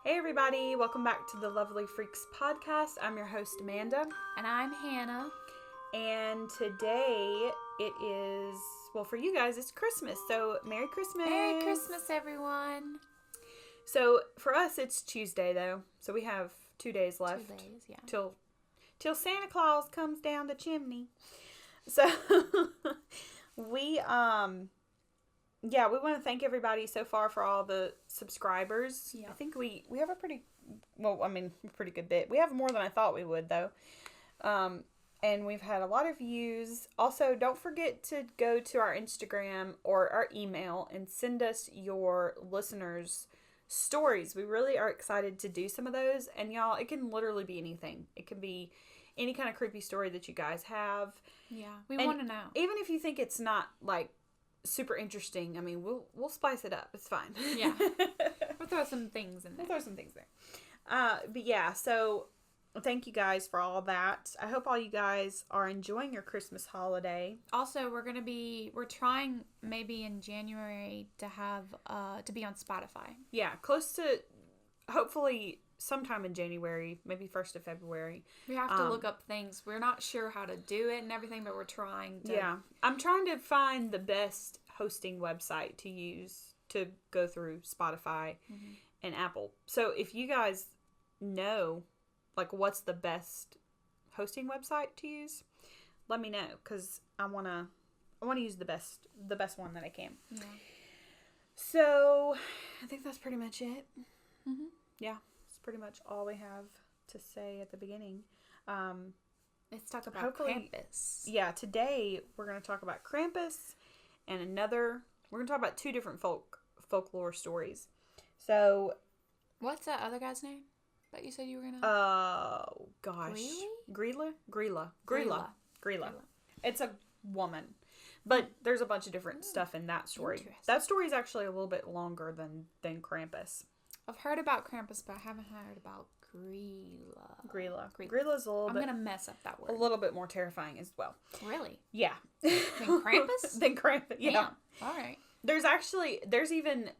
Hey everybody, welcome back to the Lovely Freaks podcast. I'm your host Amanda. And I'm Hannah. And today it is, well, for you guys it's Christmas, so Merry Christmas. Merry Christmas, everyone. So for us it's Tuesday though, so we have 2 days left. 2 days, yeah. Till Santa Claus comes down the chimney. So we want to thank everybody so far for all the subscribers. Yeah. I think we have a pretty good bit. We have more than I thought we would, though. And we've had a lot of views. Also, don't forget to go to our Instagram or our email and send us your listeners' stories. We really are excited to do some of those. And y'all, it can literally be anything. It can be any kind of creepy story that you guys have. Yeah, we want to know. Even if you think it's not, like, super interesting, I mean, we'll spice it up. It's fine. Yeah. We'll throw some things in there. But yeah, so thank you guys for all that. I hope all you guys are enjoying your Christmas holiday. Also, we're trying maybe in January to have, to be on Spotify. Yeah, close to, hopefully sometime in January, maybe 1st of February. We have to look up things. We're not sure how to do it and everything, but we're trying to. Yeah, I'm trying to find the best hosting website to use to go through Spotify and Apple. So if you guys know, like, what's the best hosting website to use, let me know, because I want to use the best one that I can. Yeah. So I think that's pretty much it. Mm-hmm. Yeah, it's pretty much all we have to say at the beginning. Let's talk about Krampus. Yeah, today we're going to talk about Krampus and we're going to talk about 2 different folklore stories. So, what's that other guy's name that you said you were going to? Oh, gosh. Grilla. It's a woman. But there's a bunch of different stuff in that story. That story is actually a little bit longer than Krampus. I've heard about Krampus, but I haven't heard about Grilla. Grilla's I'm going to mess up that word. a little bit more terrifying as well. Really? Yeah. Than Krampus? Than Krampus, yeah. Damn. All right. There's even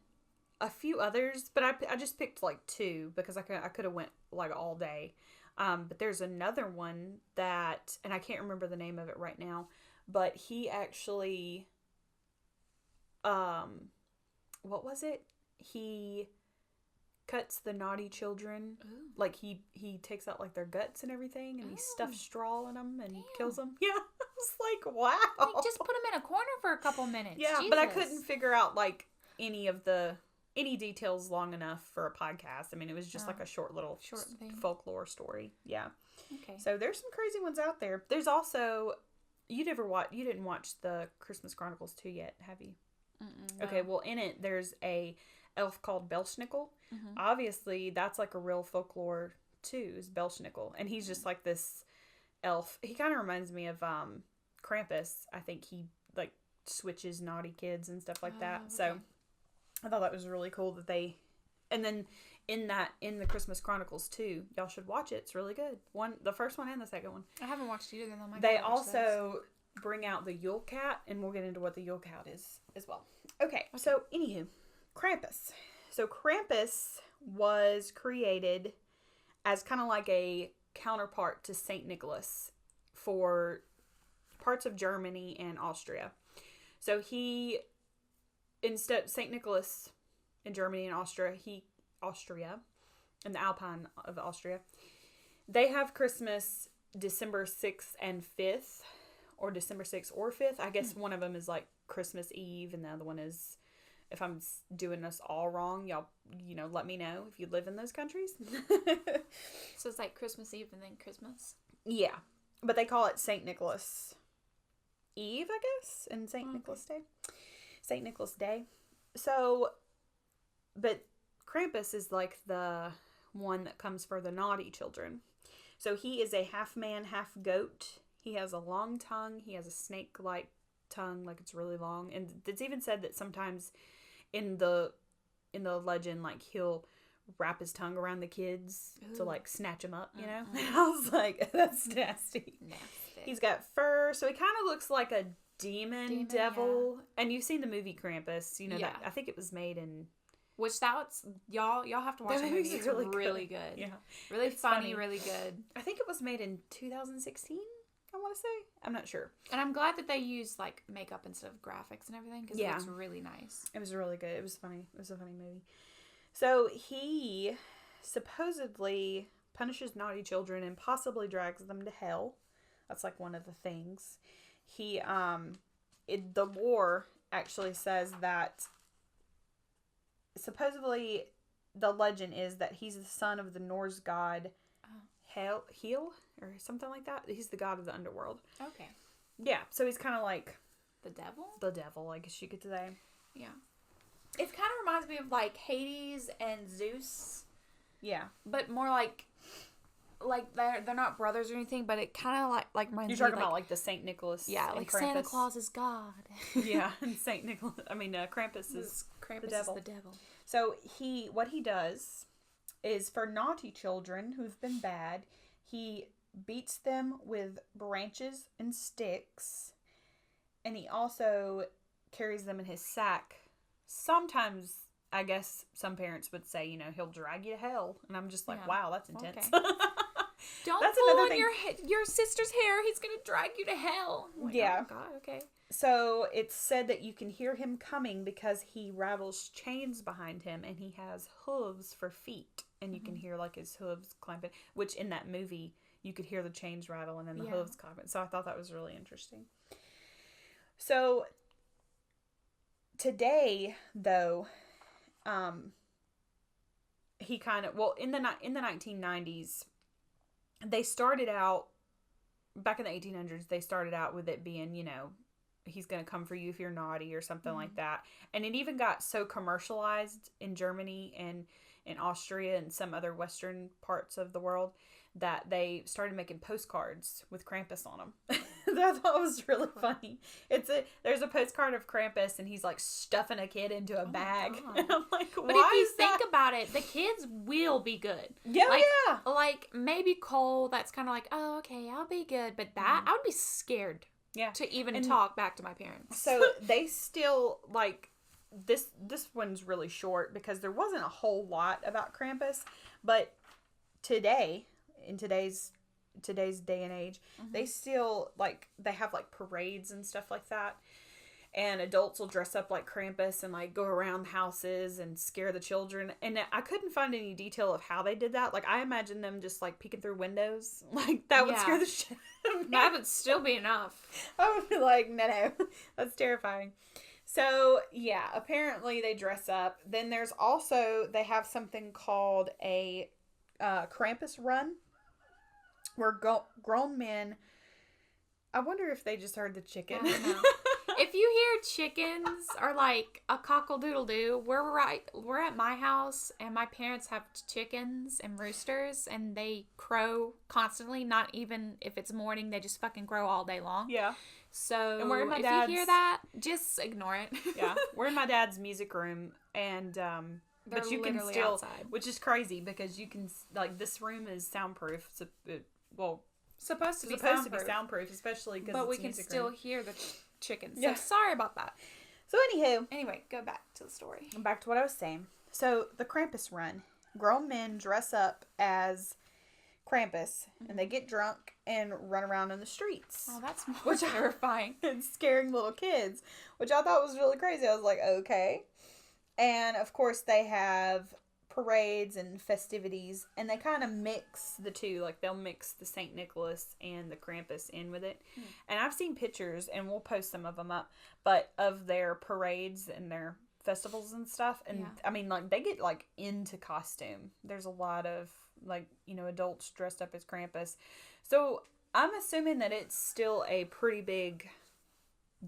a few others, but I just picked like 2 because I could have went like all day. But there's another one that, and I can't remember the name of it right now, but he actually, what was it? He cuts the naughty children. Ooh. Like he takes out like their guts and everything, and he stuffs straw in them and Damn. kills them. Yeah, I was like, wow. Like, just put him in a corner for a couple minutes. Yeah, Jesus. but I couldn't figure out like any details long enough for a podcast. I mean, it was just like a short thing. folklore story. Yeah. Okay. So there's some crazy ones out there. There's also, you didn't watch the Christmas Chronicles 2 yet, have you? No. Okay, well in it there's a elf called Belsnickel. Mm-hmm. Obviously that's like a real folklore too, is Belsnickel. And he's just like this elf. He kind of reminds me of Krampus. I think he like switches naughty kids and stuff like that. Okay. So I thought that was really cool that they, and then in the Christmas Chronicles 2, y'all should watch it. It's really good. The first one and the second one. I haven't watched either of them. They also bring out the Yule Cat, and we'll get into what the Yule Cat is as well. Okay. So anywho, Krampus. So Krampus was created as kind of like a counterpart to Saint Nicholas for parts of Germany and Austria. So Saint Nicholas in Germany and Austria, in the Alpine of Austria, they have Christmas December 6th and 5th, or December 6th or 5th. I guess one of them is like Christmas Eve, and the other one is, if I'm doing this all wrong, y'all, let me know if you live in those countries. So it's like Christmas Eve and then Christmas? Yeah. But they call it St. Nicholas Eve, I guess, and St. Nicholas Day. St. Nicholas Day. So, but Krampus is like the one that comes for the naughty children. So he is a half man, half goat. He has a long tongue. He has a snake-like tongue, like it's really long. And it's even said that sometimes in the legend, like he'll wrap his tongue around the kids to like snatch them up, you know? I was like, that's nasty. He's got fur, so he kind of looks like a demon devil. Yeah. And you've seen the movie Krampus, that I think it was made in Which that's y'all have to watch the movie. It's really good. Yeah. Really It's funny, funny. really good. I think it was made in 2016, I want to say. I'm not sure. And I'm glad that they used like makeup instead of graphics and everything because it looks really nice. It was really good. It was funny. It was a funny movie. So he supposedly punishes naughty children and possibly drags them to hell. That's like one of the things. He the lore actually says that supposedly the legend is that he's the son of the Norse god Hel or something like that. He's the god of the underworld. Okay. Yeah, so he's kind of like the devil, I guess you could say. Yeah. It kind of reminds me of like Hades and Zeus. Yeah, but more like they're not brothers or anything, but it kind of like reminds you're me talking about like the Saint Nicholas. Yeah, like Krampus. Santa Claus is God. Yeah, and Saint Nicholas. I mean, Krampus is the devil. So what he does is for naughty children who've been bad, he beats them with branches and sticks, and he also carries them in his sack. Sometimes, I guess some parents would say, he'll drag you to hell, and I'm just like, wow, that's intense. Okay. Don't pull on your sister's hair. He's gonna drag you to hell. Like, yeah. Oh God. Okay. So it's said that you can hear him coming because he rattles chains behind him, and he has hooves for feet, and you can hear like his hooves clamping. Which in that movie you could hear the chains rattle and then the hooves clamping. So I thought that was really interesting. So today, though, he kind of in the 1990s. They started out, back in the 1800s, they started out with it being, he's going to come for you if you're naughty or something like that. And it even got so commercialized in Germany and in Austria and some other Western parts of the world that they started making postcards with Krampus on them. That I thought was really funny. There's a postcard of Krampus and he's like stuffing a kid into a bag. And I'm like, but if you think about it, the kids will be good. Yeah, Like maybe Cole, that's kind of like, oh, okay, I'll be good. But that, I would be scared. Yeah. To even talk back to my parents. So they still like this one's really short because there wasn't a whole lot about Krampus, but today, in today's day and age, they still they have like parades and stuff like that. And adults will dress up like Krampus and like go around houses and scare the children. And I couldn't find any detail of how they did that. Like I imagine them just like peeking through windows. Like that would scare the shit out of me. That would still be enough. I would be like, no, that's terrifying. So yeah, apparently they dress up. Then there's also, they have something called a Krampus run, where grown men, I wonder if they just heard the chicken. I don't know. If you hear chickens or like a cockle-doodle-doo, we're at my house and my parents have chickens and roosters and they crow constantly. Not even if it's morning, they just fucking crow all day long. Yeah. So and we're in my if dad's, you hear that, just ignore it. Yeah. We're in my dad's music room and but you can still outside. Which is crazy because you can this room is soundproof. So supposed to be soundproof, especially because but we can still hear the chickens. So sorry about that. So anyway, go back to the story. Back to what I was saying. So the Krampus run, grown men dress up as Krampus and they get drunk and run around in the streets. Oh, that's more terrifying. And scaring little kids, which I thought was really crazy. I was like, okay. And of course they have parades and festivities, and they kind of mix the two. Like they'll mix the Saint Nicholas and the Krampus in with it. And I've seen pictures, and we'll post some of them up, but of their parades and their festivals and stuff. And I mean, like they get like into costume. There's a lot of adults dressed up as Krampus. So I'm assuming that it's still a pretty big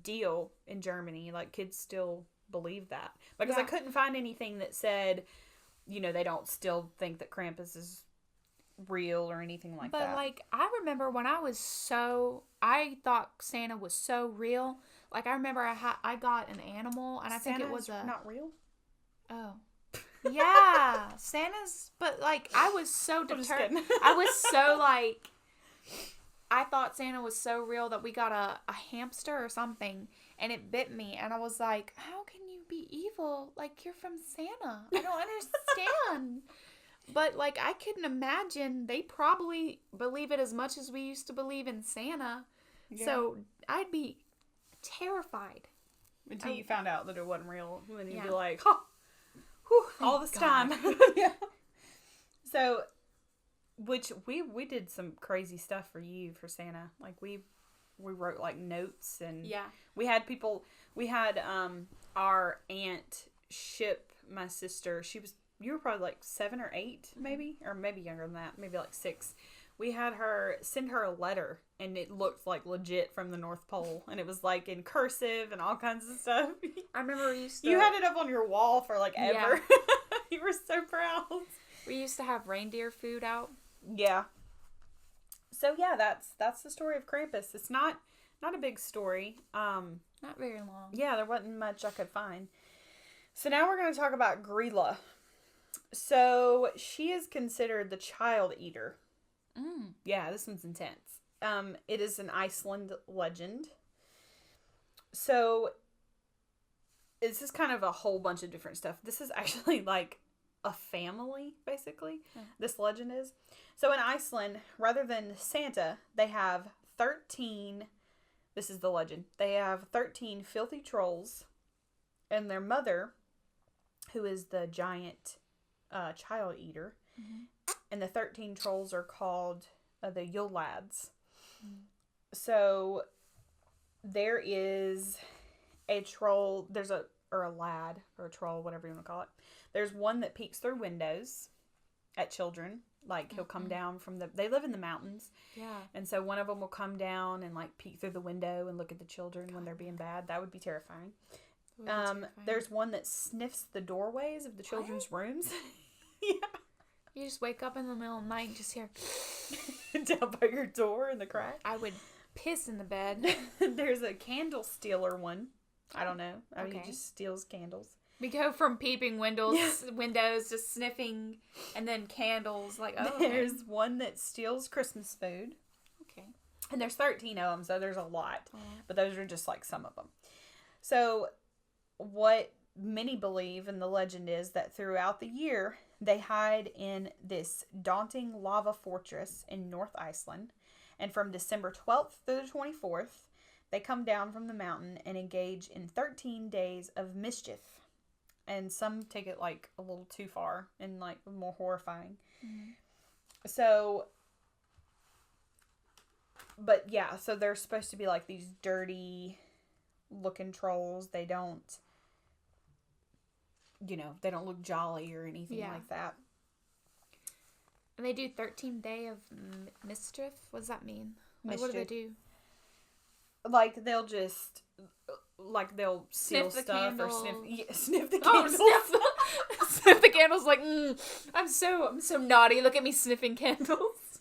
deal in Germany. Like kids still believe that, because I couldn't find anything that said they don't still think that Krampus is real or anything like that. But, like, I remember when I thought Santa was so real. Like, I remember I got an animal, and I think it was not real? Oh. Yeah. Santa's, but, like, I was so determined. I was so, like, I thought Santa was so real that we got a hamster or something, and it bit me, and I was like, how can you be evil? Like, you're from Santa. I don't understand. But, like, I couldn't imagine. They probably believe it as much as we used to believe in Santa. Yeah. So, I'd be terrified. Until you found out that it wasn't real. And then you'd be like, oh, whew, all this time. Yeah. So, which we did some crazy stuff for you, for Santa. Like, we wrote, like, notes. And we had people, our aunt ship my sister. You were probably like 7 or 8, maybe, or maybe younger than that, maybe like 6. We had her send her a letter, and it looked like legit from the North Pole, and it was like in cursive and all kinds of stuff. I remember you had it up on your wall for like ever. You were so proud. We used to have reindeer food out. Yeah. So yeah, that's the story of Krampus. It's not a big story. Not very long. Yeah, there wasn't much I could find. So now we're going to talk about Grýla. So she is considered the child eater. Yeah, this one's intense. It is an Iceland legend. So this is kind of a whole bunch of different stuff. This is actually like a family, basically. This legend is. So in Iceland, rather than Santa, they have 13. This is the legend. They have 13 filthy trolls, and their mother, who is the giant child eater, and the 13 trolls are called the Yule Lads. So there is a troll, or a lad, or a troll, whatever you want to call it. There's one that peeks through windows at children. Like, he'll come down from they live in the mountains. Yeah. And so one of them will come down and, like, peek through the window and look at the children when they're being bad. That would be terrifying. There's one that sniffs the doorways of the children's rooms. Yeah. You just wake up in the middle of the night and just hear down by your door in the crack. I would piss in the bed. There's a candle stealer one. I don't know. He just steals candles. We go from peeping windows to sniffing, and then candles. Like, there's one that steals Christmas food. Okay. And there's 13 of them, so there's a lot. But those are just like some of them. So what many believe in the legend is that throughout the year, they hide in this daunting lava fortress in North Iceland. And from December 12th through the 24th, they come down from the mountain and engage in 13 days of mischief. And some take it like a little too far and like more horrifying. So, but yeah, so they're supposed to be like these dirty looking trolls. They don't, they don't look jolly or anything like that. And they do 13 day of mischief. What does that mean? Like, what do they do? Like, they'll just, they'll steal sniff stuff the or sniff the candles. Sniff the candles. Like, I'm so naughty. Look at me sniffing candles.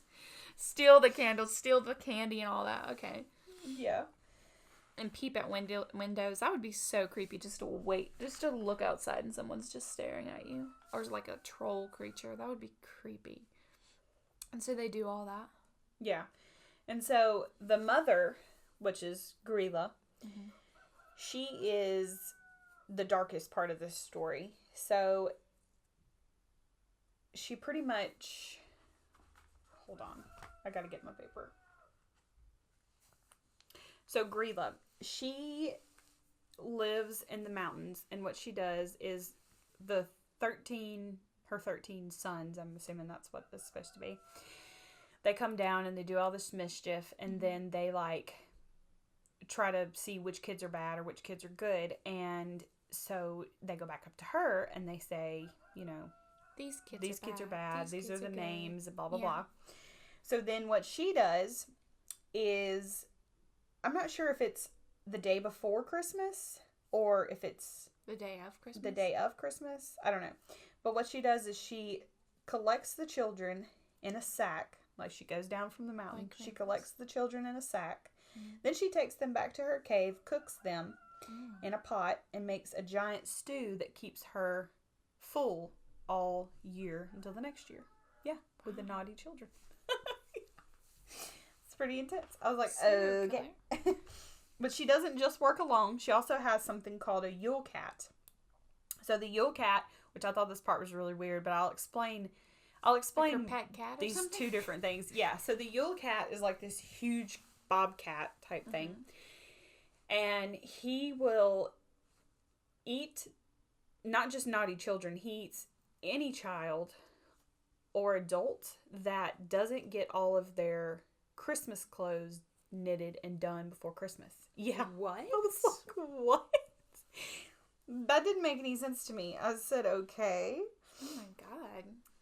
Steal the candles, steal the candy and all that. Okay. Yeah. And peep at windows. That would be so creepy. Just to look outside and someone's just staring at you, or like a troll creature. That would be creepy. And so they do all that. Yeah. And so the mother, which is Grýla, she is the darkest part of this story. So she pretty much... Hold on. I gotta get my paper. So Grýla, she lives in the mountains, and what she does is her 13 sons, I'm assuming that's what this is supposed to be, they come down and they do all this mischief, and then they like try to see which kids are bad or which kids are good, and so they go back up to her and they say, these kids are bad, these are the names, blah blah blah. So then what she does is, I'm not sure if it's the day before Christmas or if it's the day of Christmas. I don't know. But what she does is she collects the children in a sack. Like, she goes down from the mountain. She collects the children in a sack. Then she takes them back to her cave, cooks them in a pot, and makes a giant stew that keeps her full all year until the next year. Yeah, with the naughty children. It's pretty intense. I was like, okay. But she doesn't just work alone. She also has something called a Yule Cat. So the Yule Cat, which I thought this part was really weird, but I'll explain Like her pet cat or these something? two different things. Yeah, so the Yule Cat is like this huge bobcat type thing. And he will eat not just naughty children, he eats any child or adult that doesn't get all of their Christmas clothes knitted and done before Christmas. Yeah. What? I was like, what? That didn't make any sense to me. I said, okay. Oh my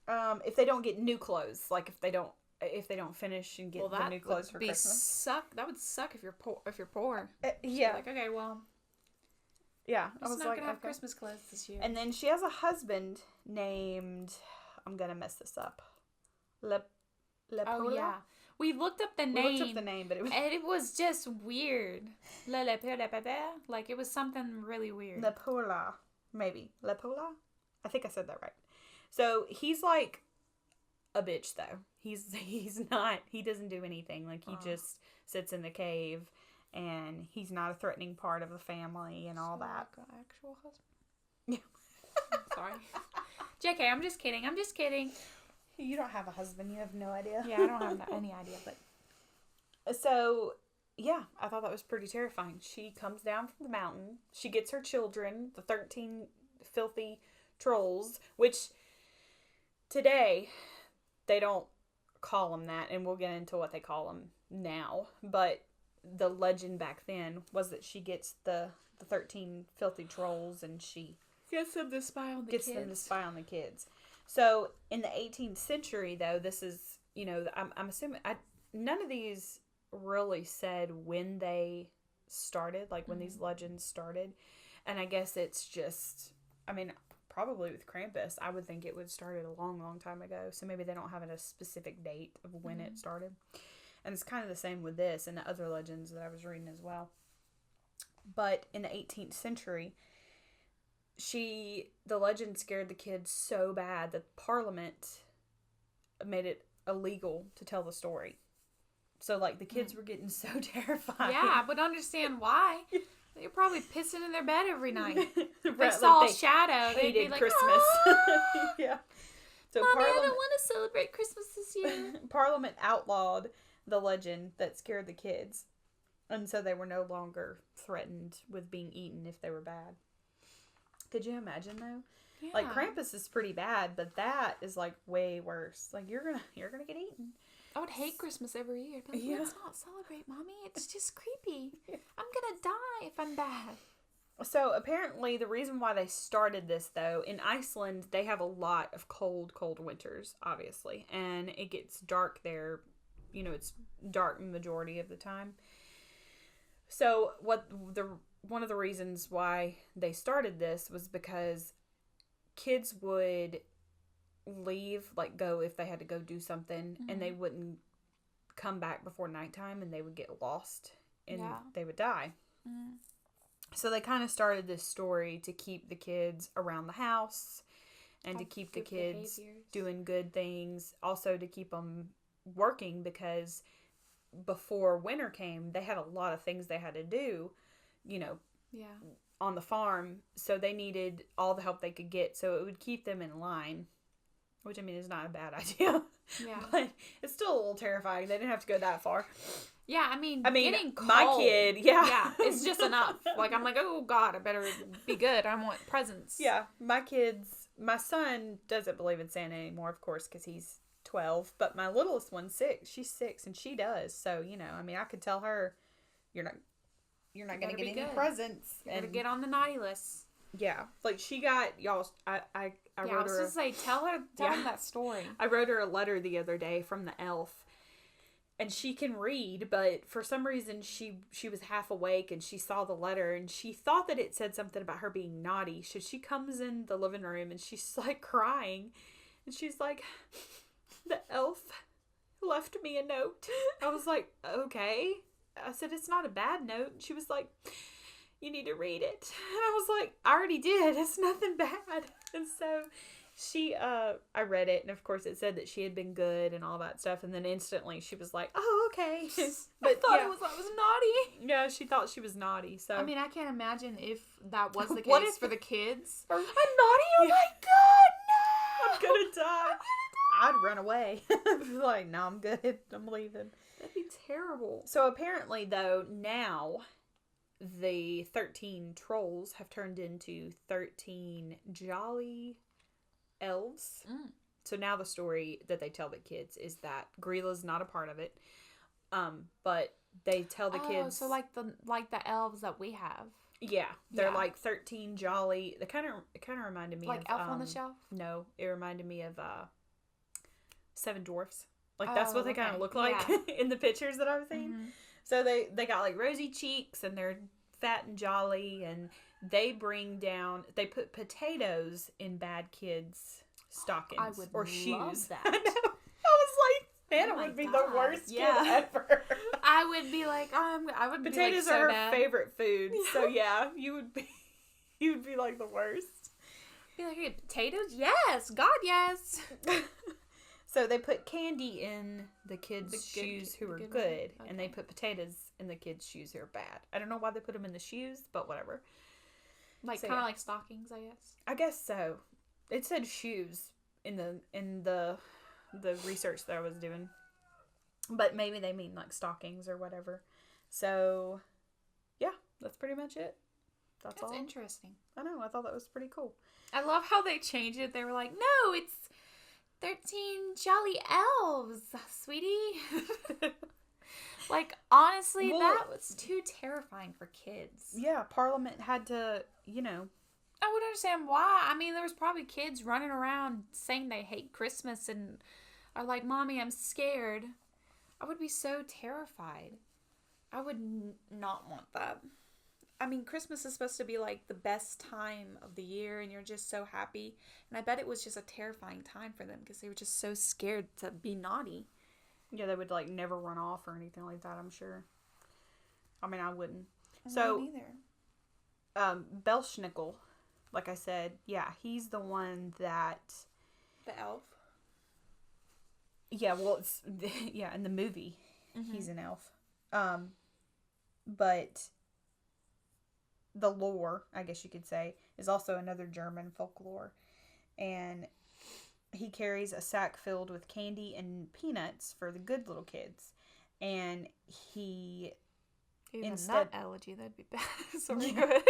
god. If they don't get new clothes, like if they don't finish and get the new clothes for Christmas. That would suck if you're poor. Yeah. Like, okay, well, Yeah. I was not gonna have Christmas clothes this year. And then she has a husband named, I'm gonna mess this up, Lepola? Oh yeah, we looked up the name. We looked up the name, but it was just weird. Like it was something really weird. Lepola, maybe Lepola. I think I said that right. So he's like a bitch though. He's not. He doesn't do anything. Like he just sits in the cave, and he's not a threatening part of the family and all that. Like an actual husband. Yeah. Sorry. JK, I'm just kidding. You don't have a husband. You have no idea. Yeah, I don't have any idea, but So, yeah, I thought that was pretty terrifying. She comes down from the mountain. She gets her children, the 13 filthy trolls, which today they don't call them that, and we'll get into what they call them now. But the legend back then was that she gets the 13 filthy trolls, and she gets them to spy on the kids. So in the 18th century, though, this is, I'm assuming none of these really said when they started, like when these legends started. And I guess it's just, probably with Krampus, I would think it would started a long, long time ago. So maybe they don't have a specific date of when it started. And it's kind of the same with this and the other legends that I was reading as well. But in the 18th century, the legend scared the kids so bad that Parliament made it illegal to tell the story. So, like, the kids were getting so terrified. Yeah, I would understand why. They're probably pissing in their bed every night. If they Right, saw like a shadow, they'd be like, Christmas. "Ah, Yeah. So Mommy, I don't want to celebrate Christmas this year." Parliament outlawed the legend that scared the kids. And so they were no longer threatened with being eaten if they were bad. Could you imagine though? Yeah. Like Krampus is pretty bad, but that is like way worse. Like you're gonna get eaten. I would hate Christmas every year. Like, Yeah. let's not celebrate, Mommy. It's just creepy. I'm gonna die if I'm bad. So apparently the reason why they started this though, in Iceland they have a lot of cold winters, obviously. And it gets dark there. It's dark majority of the time. So one of the reasons why they started this was because kids would leave, like go if they had to go do something, and they wouldn't come back before nighttime, and they would get lost and they would die. So they kind of started this story to keep the kids around the house and to keep the kids doing good things, also to keep them working, because before winter came, they had a lot of things they had to do, on the farm. So they needed all the help they could get. So it would keep them in line, which is not a bad idea. Yeah. But it's still a little terrifying. They didn't have to go that far. Yeah, getting cold. My kid, yeah, it's just enough. Like, I'm like, oh God, I better be good. I want presents. Yeah, my son doesn't believe in Santa anymore, of course, because he's 12. But my littlest one's 6. She's 6, and she does. So, I could tell her, you're not going to get any presents. You're going to get on the naughty list. Yeah, like she got, y'all, I wrote her. I was going to say, tell him that story. I wrote her a letter the other day from the elf. And she can read, but for some reason she was half awake and she saw the letter and she thought that it said something about her being naughty. So she comes in the living room and she's like crying. And she's like, the elf left me a note. I was like, okay. I said, it's not a bad note. And she was like, you need to read it. And I was like, I already did. It's nothing bad. And so I read it, and of course it said that she had been good and all that stuff, and then instantly she was like, "Oh, okay." But I thought I was naughty. Yeah, she thought she was naughty. So I mean, I can't imagine if that was the What case if- for the kids. Or- I'm naughty. Oh Yeah. my god, no! I'm gonna die. I'd run away. Like, no, I'm good. I'm leaving. That'd be terrible. So apparently, though, now the 13 trolls have turned into 13 jolly elves. Mm. So now the story that they tell the kids is that Grila's not a part of it. But they tell the kids. So like the elves that we have, Yeah, they're Yeah. like 13 jolly. It kind of reminded me like of Elf on the Shelf. No, it reminded me of Seven Dwarfs. Like that's what they kind okay. of look like in the pictures that I've seen. Mhm. So they got like rosy cheeks and they're fat and jolly, and they put potatoes in bad kids' stockings I would or love shoes. that. I know. I was like, Hannah Oh my would be God. the worst Yeah. kid ever. I would be like, I would Potatoes be like, so are her bad. favorite food, so yeah, you would be like the worst. Be like, hey, potatoes? Yes, God, yes. So they put candy in the kids' The good shoes ki- who the are good good, one? and they Okay. put potatoes in the kids' shoes who are bad. I don't know why they put them in the shoes, but whatever. Like So, kind of yeah. like stockings, I guess. I guess so. It said shoes in the research that I was doing, but maybe they mean like stockings or whatever. So, yeah, that's pretty much it. That's That's all. interesting. I know. I thought that was pretty cool. I love how they changed it. They were like, no, it's 13 jolly elves, sweetie. Like, honestly, Well- that was too terrifying for kids. Yeah, Parliament had to, I would understand why. I mean, there was probably kids running around saying they hate Christmas and are like, Mommy, I'm scared. I would be so terrified. I would not want that. I mean, Christmas is supposed to be like the best time of the year and you're just so happy. And I bet it was just a terrifying time for them because they were just so scared to be naughty. Yeah, they would like never run off or anything like that, I'm sure. I mean, I wouldn't. I So- wouldn't either. Belschnickel, like I said, yeah, he's the one that, The elf. yeah, well, it's, yeah, in the movie, Mm-hmm. he's an elf. But the lore, I guess you could say, is also another German folklore. And he carries a sack filled with candy and peanuts for the good little kids. And he Even Instead- nut allergy, that'd be bad. Sorry, Yeah. go ahead.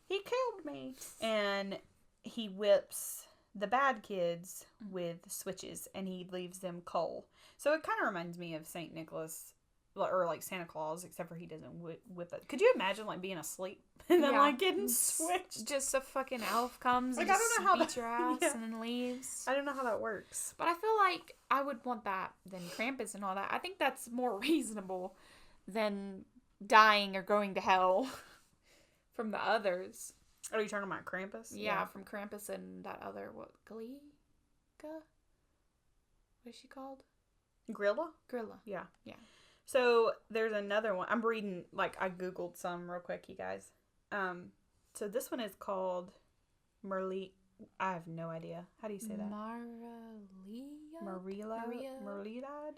he killed me. And he whips the bad kids with switches and he leaves them coal. So it kind of reminds me of St. Nicholas or like Santa Claus, except for he doesn't whip it. Could you imagine like being asleep and then Yeah. like getting switched? Just a fucking elf comes Like, and I don't just know how beats that- your ass yeah. and then leaves. I don't know how that works. But I feel like I would want that than Krampus and all that. I think that's more reasonable than dying or going to hell from the others. Are you talking about Krampus? Yeah, from Krampus and that other, what, Gleeka? What is she called? Grilla? Grilla. Yeah. Yeah. So there's another one. I'm reading, like, I Googled some real quick, you guys. So this one is called I have no idea. How do you say that? Marila? Marlidad?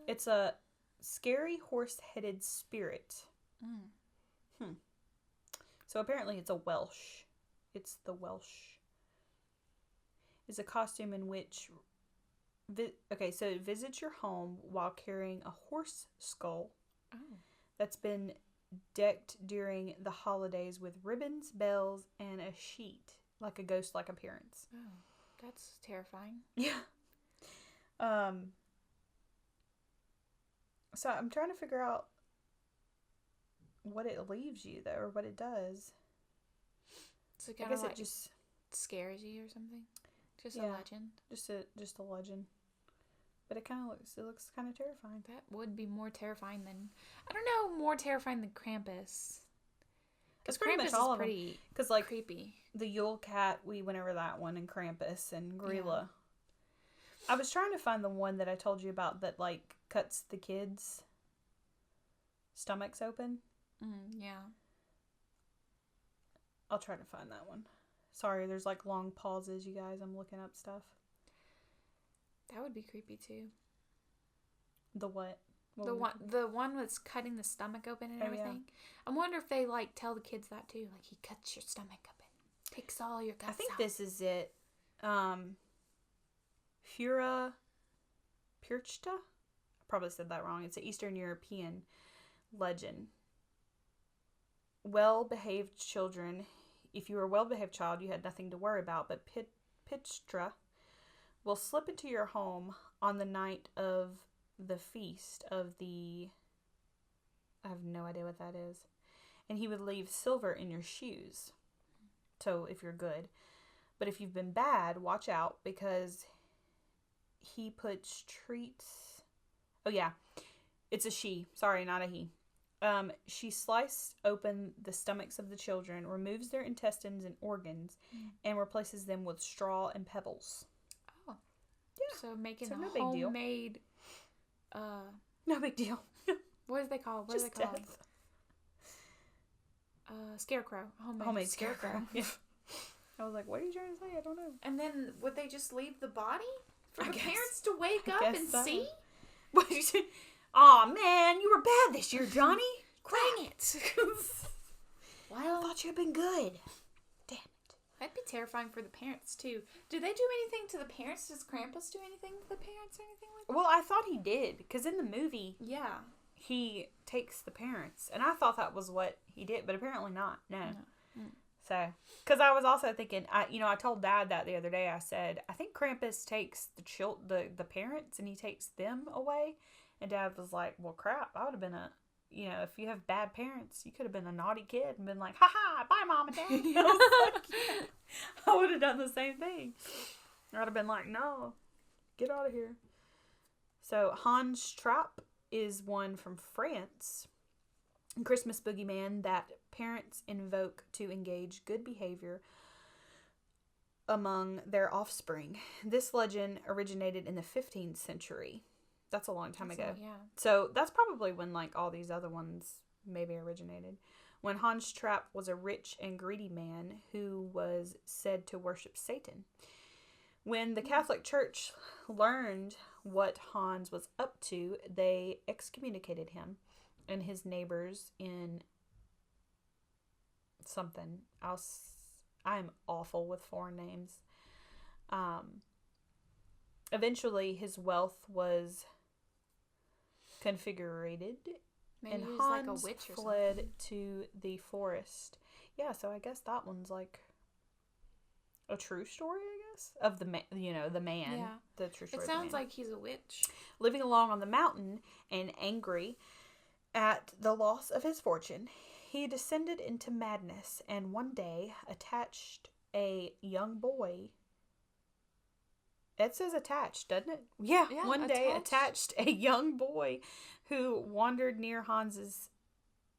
It's a scary horse-headed spirit. Mm. So apparently it's a Welsh. It's the Welsh. It's a costume in which... so it visits your home while carrying a horse skull Oh. that's been decked during the holidays with ribbons, bells, and a sheet. Like a ghost-like appearance. Oh. That's terrifying. Yeah. So I'm trying to figure out what it leaves you, though, or what it does. So I kind guess of like it just scares you or something. Just a Yeah. legend. just a legend. But it looks kind of terrifying. That would be more terrifying than, I don't know, more terrifying than Krampus. Because It's pretty Krampus much all is of them. pretty Because like creepy. the Yule Cat, we went over that one, and Krampus and Grilla. Yeah. I was trying to find the one that I told you about that like cuts the kids' stomachs open. Yeah. I'll try to find that one. Sorry, there's like long pauses, you guys. I'm looking up stuff. That would be creepy too. The what? The one that's cutting the stomach open and everything. Yeah. I wonder if they like tell the kids that too. Like, he cuts your stomach open, takes all your guts out. I think this is it. Fura Pirchta? I probably said that wrong. It's an Eastern European legend. Well-behaved children. If you were a well-behaved child, you had nothing to worry about. But Pirchta will slip into your home on the night of the feast of the... I have no idea what that is. And he would leave silver in your shoes. So, if you're good. But if you've been bad, watch out, because he puts treats... Oh, yeah. It's a she. Sorry, not a he. She sliced open the stomachs of the children, removes their intestines and organs, and replaces them with straw and pebbles. Oh. Yeah. So making so a no big homemade... no big deal. What is they called? What Just are they called? Scarecrow. Homemade scarecrow. Yeah. I was like, what are you trying to say? I don't know. And then would they just leave the body for the parents to wake up and see? What did you say? Aw, man, you were bad this year, Johnny. Dang it. Well, I thought you had been good. Damn it. That'd be terrifying for the parents, too. Do they do anything to the parents? Does Krampus do anything to the parents or anything like that? Well, I thought he did, because in the movie... Yeah. He takes the parents. And I thought that was what he did, but apparently not. No. So, because I was also thinking, I told Dad that the other day. I said, I think Krampus takes the parents and he takes them away. And Dad was like, well, crap, I would have been if you have bad parents, you could have been a naughty kid and been like, ha, bye, Mom and Dad. I was like, yeah. I would have done the same thing. I would have been like, no, get out of here. So, Hans Trapp is one from France. Christmas boogeyman that parents invoke to engage good behavior among their offspring. This legend originated in the 15th century. That's a long time ago. Yeah. So that's probably when like all these other ones maybe originated. When Hans Trapp was a rich and greedy man who was said to worship Satan. When the Catholic Church learned what Hans was up to, they excommunicated him and his neighbors in something else. I'm awful with foreign names. Eventually, his wealth was confiscated, and Hans like a witch or fled something. to the forest. Yeah, so I guess that one's like a true story, I guess, of the man. Yeah. The true story. It sounds like he's a witch. Living along on the mountain and angry at the loss of his fortune, he descended into madness and one day attached a young boy. It says attached, doesn't it? Yeah, one day attached a young boy who wandered near Hans's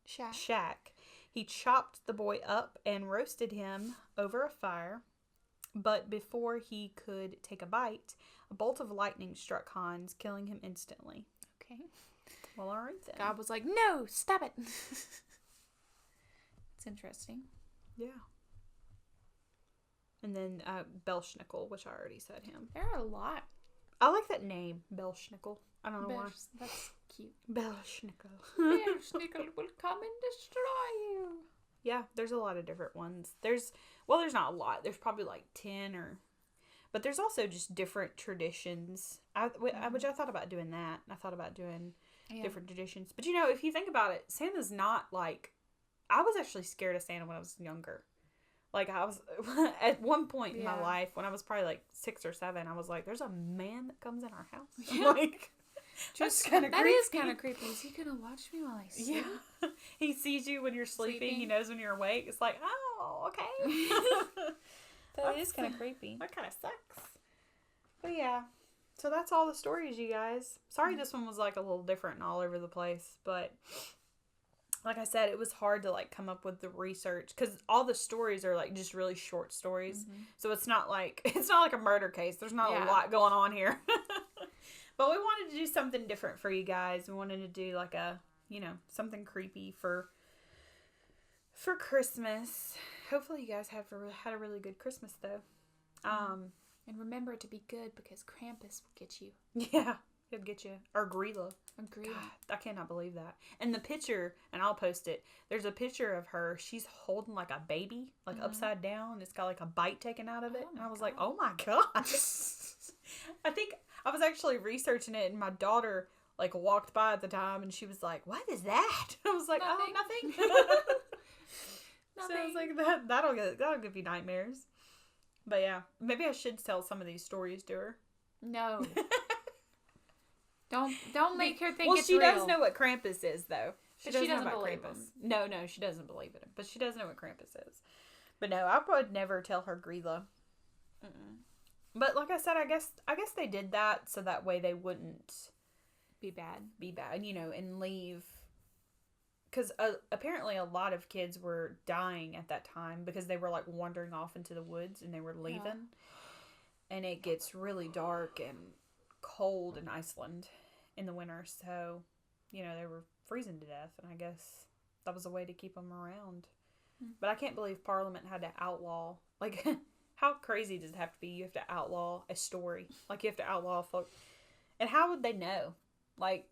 shack. He chopped the boy up and roasted him over a fire. But before he could take a bite, a bolt of lightning struck Hans, killing him instantly. Okay. Well, all right then. God was like, no, stop it. It's interesting. Yeah. And then Belschnickel, which I already said him. There are a lot. I like that name, Belschnickel. I don't know why. That's cute. Belschnickel. Belschnickel will come and destroy you. Yeah, there's a lot of different ones. There's not a lot. There's probably like 10 or... But there's also just different traditions. Which I thought about doing that. I thought about doing different traditions. But if you think about it, Santa's not like... I was actually scared of Santa when I was younger. Like, I was... At one point in my life, when I was probably like 6 or 7, I was like, there's a man that comes in our house. Yeah. Like... Just kind of creepy. That is kind of creepy. Is he gonna watch me while I sleep? Yeah. He sees you when you're sleeping. He knows when you're awake. It's like, oh, okay. That is kind of creepy. That kind of sucks. But yeah. So that's all the stories, you guys. Sorry this one was like a little different and all over the place. But like I said, it was hard to like come up with the research. Because all the stories are like just really short stories. Mm-hmm. So it's not like a murder case. There's not a lot going on here. But we wanted to do something different for you guys. We wanted to do like a, something creepy for Christmas. hopefully you guys had a really good Christmas though. And remember to be good because Krampus will get you. Yeah, he'll get you. Or Grilla. Agreed. God, I cannot believe that. And the picture, and I'll post it. There's a picture of her. She's holding like a baby, like upside down. It's got like a bite taken out of it. And I was like, oh my God. I think I was actually researching it, and my daughter like walked by at the time, and she was like, "What is that?" I was like, Nothing. "Oh, nothing." So I was like, that'll give you nightmares. But yeah, maybe I should tell some of these stories to her. No. Don't make her think it's she real. does know what Krampus is, though. She doesn't know about believe Krampus. him. No, she doesn't believe it. But she does know what Krampus is. But no, I would never tell her Grilla. But like I said, I guess they did that so that way they wouldn't be bad, and leave. Because apparently a lot of kids were dying at that time because they were like wandering off into the woods and they were leaving. Yeah. And it gets really dark and cold in Iceland in the winter. So, they were freezing to death. And I guess that was a way to keep them around. But I can't believe Parliament had to outlaw. Like, how crazy does it have to be? You have to outlaw a story. Like, you have to outlaw a folk. And how would they know? Like,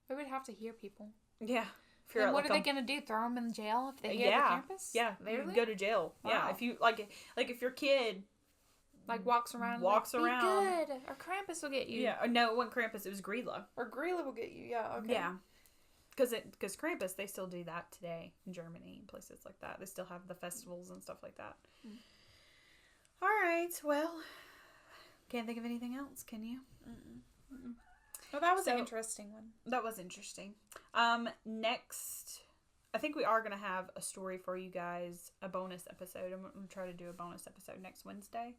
they would have to hear people. Yeah. And what are they going to do? Throw them in jail if they hear the campus? Yeah, you go to jail. Wow. Yeah, if you if your kid walks around, be good, or Krampus will get you. Yeah, no, it wasn't Krampus. It was Grilla. Or Grilla will get you. Yeah, okay. Yeah, because Krampus, they still do that today in Germany and places like that. They still have the festivals and stuff like that. All right, well, can't think of anything else, can you? Well, that was an interesting one. That was interesting. Next, I think we are going to have a story for you guys, a bonus episode. I'm going to try to do a bonus episode next Wednesday.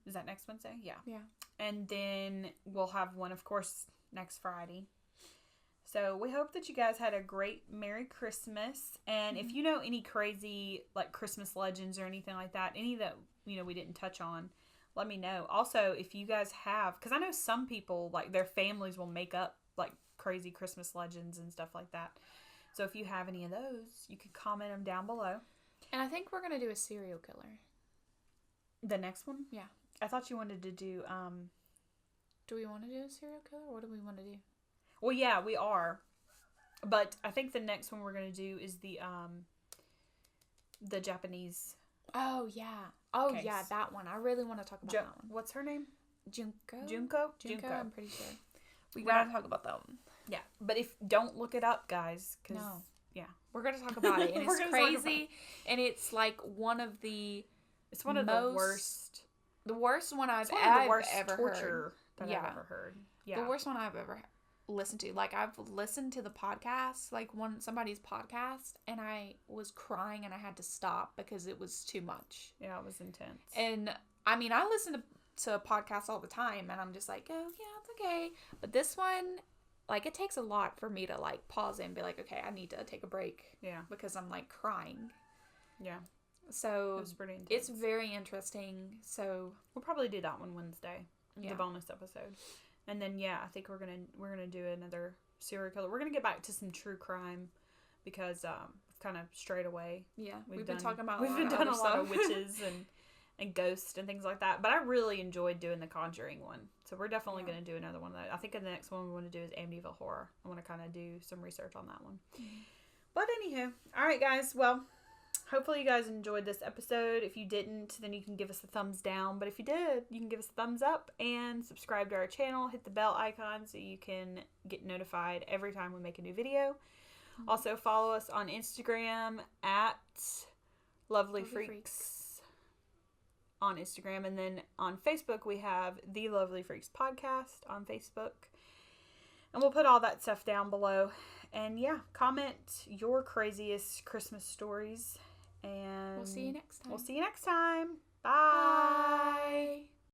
Is that next Wednesday? Yeah. Yeah. And then we'll have one, of course, next Friday. So we hope that you guys had a great Merry Christmas. And if you know any crazy, like, Christmas legends or anything like that, any that, we didn't touch on, let me know. Also, if you guys have, because I know some people, like, their families will make up, like, crazy Christmas legends and stuff like that. So if you have any of those, you can comment them down below. And I think we're going to do a serial killer. The next one? Yeah. I thought you wanted to do, Do we want to do a serial killer? What do we want to do? Well, yeah, we are. But I think the next one we're going to do is the Japanese. Oh, yeah. Oh, case. Yeah, that one. I really want to talk about that one. What's her name? Junko? Junko, I'm pretty sure. We got to talk about that one. Yeah, but don't look it up, guys. No. Yeah. We're going to talk about it. And it's crazy. And it's like one of the... It's one of the worst... The worst one I've ever torture heard. I've ever heard. Yeah. The worst one I've ever listened to. Like, I've listened to the podcast, like somebody's podcast, and I was crying and I had to stop because it was too much. Yeah, it was intense. And, I mean, I listen to podcasts all the time, and I'm just like, oh, yeah, it's okay. But this one, like, it takes a lot for me to, like, pause it and be like, okay, I need to take a break. Yeah. Because I'm, like, crying. Yeah. So, it was pretty intense. It's very interesting. So, we'll probably do that one Wednesday. Yeah. The bonus episode. And then, yeah, I think we're gonna do another serial killer. We're gonna get back to some true crime because we've kind of strayed away. Yeah, we've been talking about a lot of witches and ghosts and things like that. But I really enjoyed doing the Conjuring one, so we're definitely gonna do another one of those. I think the next one we want to do is Amityville Horror. I want to kind of do some research on that one. But anywho, all right, guys. Well, hopefully you guys enjoyed this episode. If you didn't, then you can give us a thumbs down. But if you did, you can give us a thumbs up and subscribe to our channel. Hit the bell icon so you can get notified every time we make a new video. Also, follow us on Instagram at Lovely Freaks on Instagram. And then on Facebook, we have The Lovely Freaks Podcast on Facebook. And we'll put all that stuff down below. And yeah, comment your craziest Christmas stories. And we'll see you next time. Bye. Bye.